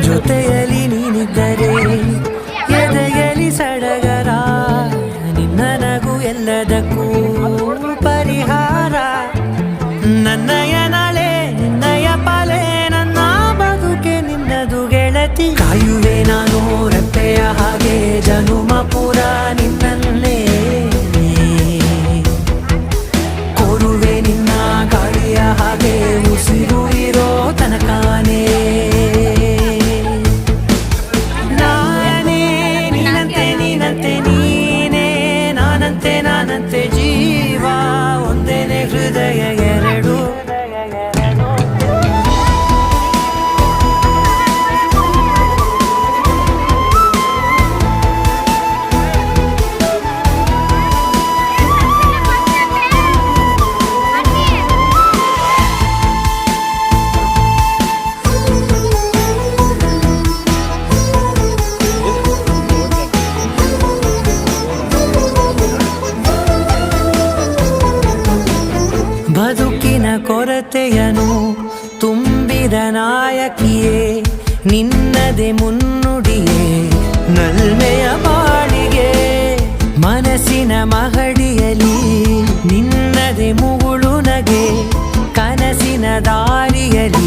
ಜೊತೆಯಲ್ಲಿ ನೀನಿದ್ದರೆ ಎದೆಯಲಿ ಸಡಗರ, ನಿನ್ನ ನಗು ಎಲ್ಲದಕ್ಕೂ ಪರಿಹಾರ. ನನ್ನಯ ನಾಳೆ ನಿನ್ನಯ ಪಾಲೆ, ನನ್ನ ಬದುಕೆ ನಿನ್ನದು ಗೆಳತಿ. ಕಾಯುವೆ ನಾನು ರೆಪ್ಪೆಯ ಹಾಗೆ ಜನುಮ ಪೂರ ನಿನ್ನನ್ನೇ, ಕೋರುವೆ ನಿನ್ನ ಗಾಳಿಯ ಹಾಗೆ ಉಸಿರು ಇರೋ ತನಕಾನೇ. ನೀನಂತೆ ನೀನೇ, ನಾನಂತೆ ಜೀವ ಒಂದೇನೆ, ಹೃದಯ ಎರಡು. ಬದುಕಿನ ಕೊರತೆಯನು ತುಂಬಿದ ನಾಯಕಿಯೇ, ನಿನ್ನದೆ ಮುನ್ನುಡಿಯೇ ನಲ್ಮೆಯ ಬಾಳಿಗೆ. ಮನಸ್ಸಿನ ಮಹಡಿಯಲಿ ನಿನ್ನದೆ ಮುಗುಳು ನಗೆ, ಕನಸಿನ ದಾರಿಯಲಿ